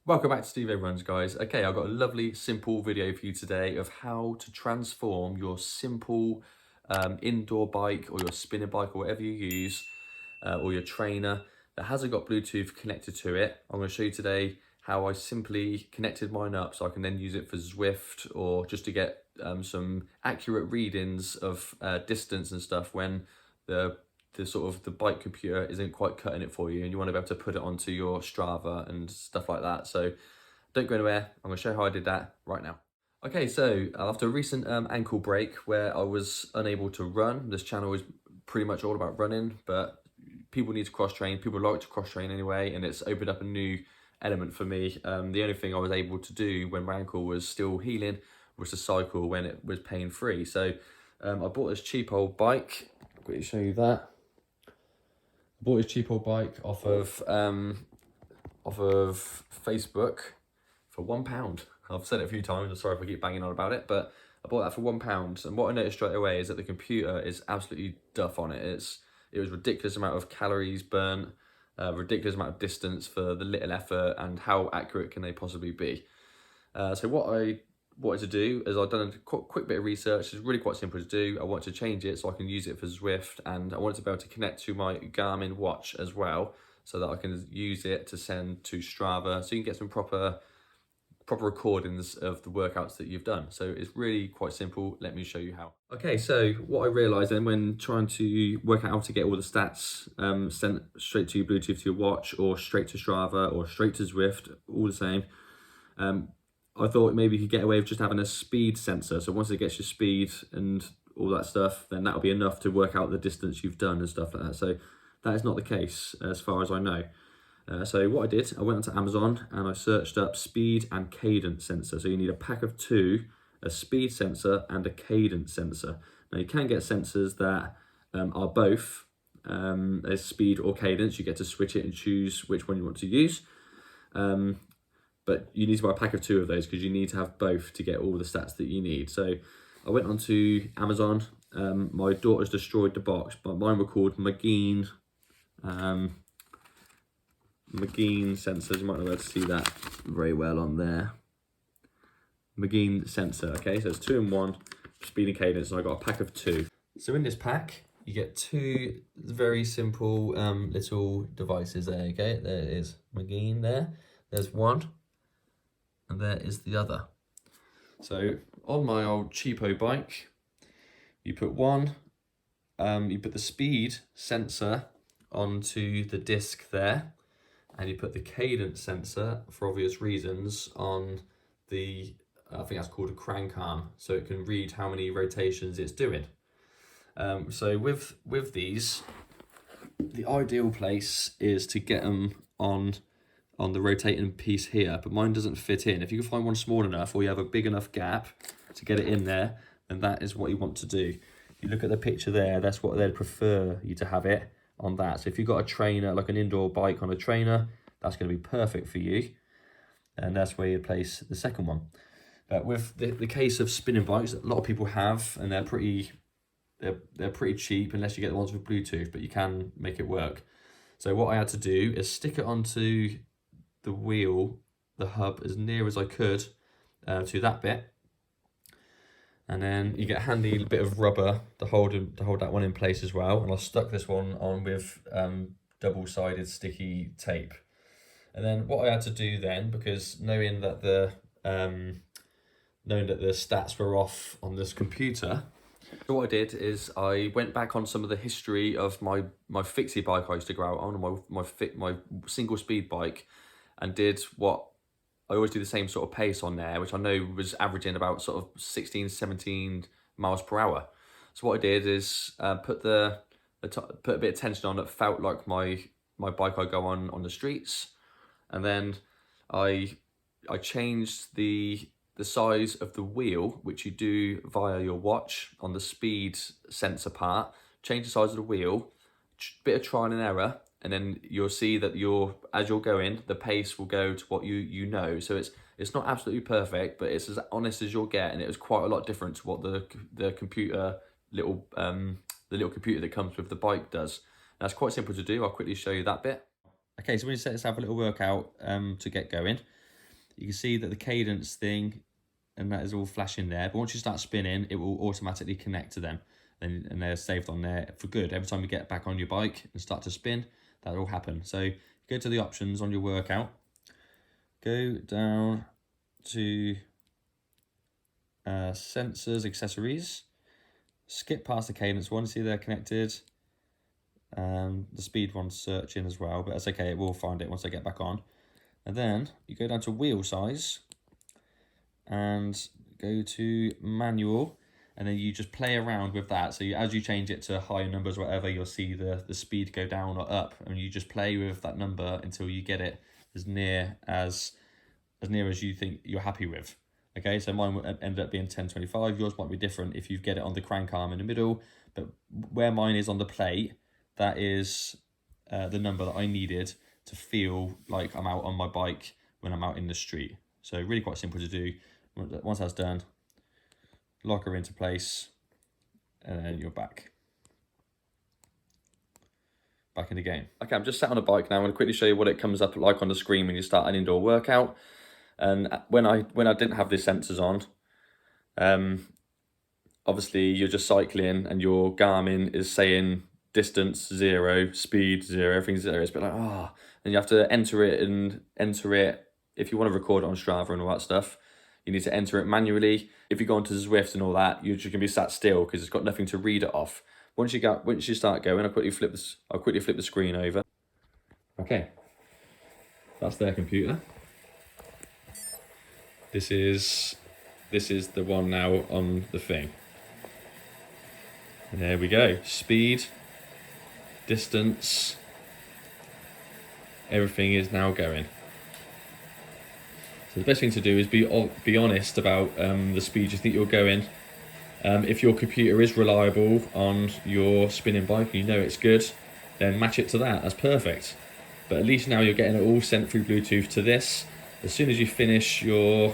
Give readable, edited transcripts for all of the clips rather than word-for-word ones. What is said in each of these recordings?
Welcome back to Steve Runs, guys. Okay, I've got a lovely, simple video for you today of how to transform your simple indoor bike or your spinning bike or whatever you use, or your trainer that hasn't got Bluetooth connected to it. I'm going to show you today how I simply connected mine up so I can then use it for Zwift or just to get some accurate readings of distance and stuff when the bike computer isn't quite cutting it for you and you want to be able to put it onto your Strava and stuff like that. So don't go anywhere. I'm going to show you how I did that right now. Okay, so after a recent ankle break where I was unable to run, this channel is pretty much all about running, but people need to cross train. People like to cross train anyway, and it's opened up a new element for me. The only thing I was able to do when my ankle was still healing was to cycle when it was pain free. So I bought this cheap old bike. I'll quickly show you that. I bought this cheap old bike off of Facebook for £1. I've said it a few times, I'm sorry if I keep banging on about it, but I bought that for £1. And what I noticed straight away is that the computer is absolutely duff on it. It was ridiculous amount of calories burnt, ridiculous amount of distance for the little effort, and how accurate can they possibly be? So what I wanted to do is I've done a quick bit of research. It's really quite simple to do. I want to change it so I can use it for Zwift, and I wanted to be able to connect to my Garmin watch as well so that I can use it to send to Strava so you can get some proper recordings of the workouts that you've done. So it's really quite simple. Let me show you how. Okay, so what I realized then when trying to work out how to get all the stats sent straight to your Bluetooth to your watch or straight to Strava or straight to Zwift, all the same, I thought maybe you could get away with just having a speed sensor. So once it gets your speed and all that stuff, then that'll be enough to work out the distance you've done and stuff like that. So that is not the case as far as I know. So what I did, I went onto Amazon and I searched up speed and cadence sensor. So you need a pack of two, a speed sensor and a cadence sensor. Now you can get sensors that are both as speed or cadence. You get to switch it and choose which one you want to use. But you need to buy a pack of two of those because you need to have both to get all the stats that you need. So I went onto Amazon. My daughter's destroyed the box, but mine were called McGeen sensors. You might not be able to see that very well on there. McGeen sensor. Okay, so it's 2-in-1 speed and cadence, and I got a pack of two. So in this pack, you get two very simple little devices there. Okay, there it is, McGeen there. There's one. And there is the other. So on my old cheapo bike, you put you put the speed sensor onto the disc there, and you put the cadence sensor, for obvious reasons, on the, I think that's called a crank arm, so it can read how many rotations it's doing. So with these, the ideal place is to get them on the rotating piece here, but mine doesn't fit in. If you can find one small enough or you have a big enough gap to get it in there, then that is what you want to do. If you look at the picture there, that's what they'd prefer you to have it on that. So if you've got a trainer, like an indoor bike on a trainer, that's going to be perfect for you. And that's where you place the second one. But with the case of spinning bikes, a lot of people have, and they're pretty cheap unless you get the ones with Bluetooth, but you can make it work. So what I had to do is stick it onto the wheel, the hub, as near as I could to that bit, and then you get a handy bit of rubber to hold that one in place as well. And I stuck this one on with double-sided sticky tape. And then what I had to do then, because knowing that the stats were off on this computer, so what I did is I went back on some of the history of my fixie bike I used to go out on, my single speed bike, and did what I always do, the same sort of pace on there, which I know was averaging about sort of 16, 17 miles per hour. So what I did is put a bit of tension on that felt like my bike I go on the streets, and then I changed the size of the wheel, which you do via your watch on the speed sensor part. Change the size of the wheel, bit of trial and error, and then you'll see that as you're going, the pace will go to what you know. So it's not absolutely perfect, but it's as honest as you'll get, and it was quite a lot different to what the computer the little computer that comes with the bike does. That's quite simple to do. I'll quickly show you that bit. Okay, so we just have a little workout to get going. you can see that the cadence thing and that is all flashing there. But once you start spinning, it will automatically connect to them. And they're saved on there for good. Every time you get back on your bike and start to spin, that will happen. So go to the options on your workout. Go down to sensors, accessories. Skip past the cadence one, see they're connected. The speed one's searching as well, but that's okay, it will find it once I get back on. And then you go down to wheel size and go to manual, and then you just play around with that. So as you change it to higher numbers, whatever, you'll see the speed go down or up, and you just play with that number until you get it as near as you think you're happy with. Okay, so mine would end up being 1025. Yours might be different if you get it on the crank arm in the middle, but where mine is on the plate, that is the number that I needed to feel like I'm out on my bike when I'm out in the street. So really quite simple to do. Once that's done, lock her into place, and then you're back in the game. Okay, I'm just sat on a bike now. I'm going to quickly show you what it comes up like on the screen when you start an indoor workout. And when I didn't have the sensors on, obviously you're just cycling and your Garmin is saying distance 0, speed 0, everything's 0. It's a bit like, and you have to enter it if you want to record it on Strava and all that stuff. You need to enter it manually. If you go onto Zwift and all that, you're just gonna be sat still because it's got nothing to read it off. Once you start going, I'll quickly flip the screen over. Okay, that's their computer. This is the one now on the thing. And there we go. Speed, distance, everything is now going. So the best thing to do is be honest about the speed you think you're going. If your computer is reliable on your spinning bike and you know it's good, then match it to that. That's perfect. But at least now you're getting it all sent through Bluetooth to this. As soon as you finish your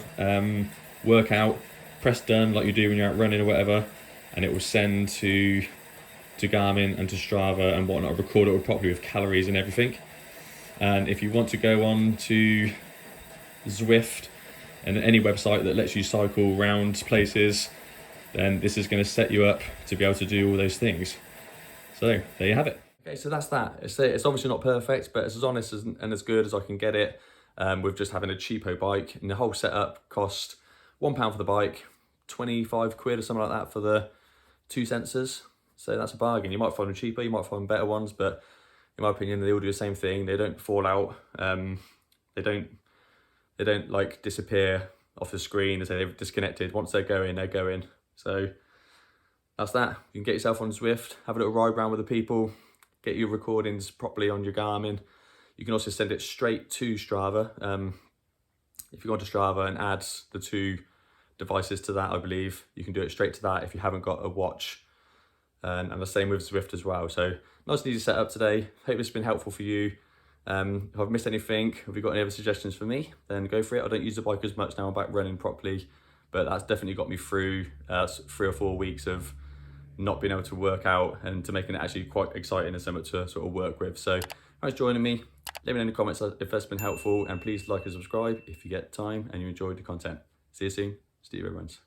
workout, press done like you do when you're out running or whatever, and it will send to Garmin and to Strava and whatnot, record it all properly with calories and everything. And if you want to go on to Zwift and any website that lets you cycle around places, then this is going to set you up to be able to do all those things. So there you have it. Okay, so that's that. It's obviously not perfect, but it's as honest and as good as I can get it with just having a cheapo bike. And the whole setup cost £1 for the bike, 25 quid or something like that for the 2 sensors. So that's a bargain. You might find them cheaper, you might find better ones, but in my opinion, they all do the same thing. They don't fall out. They don't like disappear off the screen and say they've disconnected. Once they're going, they're going. So that's that. You can get yourself on Zwift, have a little ride around with the people, get your recordings properly on your Garmin. You can also send it straight to Strava. If you go onto Strava and add the 2 devices to that, I believe, you can do it straight to that if you haven't got a watch. And the same with Zwift as well. So nice and easy setup today. Hope this has been helpful for you. If I've missed anything, if you've got any other suggestions for me, then go for it. I don't use the bike as much now, I'm back running properly, but that's definitely got me through 3 or 4 weeks of not being able to work out and to making it actually quite exciting and something to sort of work with. So thanks for joining me. Let me know in the comments if that's been helpful, and please like and subscribe if you get time and you enjoyed the content. See you soon. Steve Everyone's.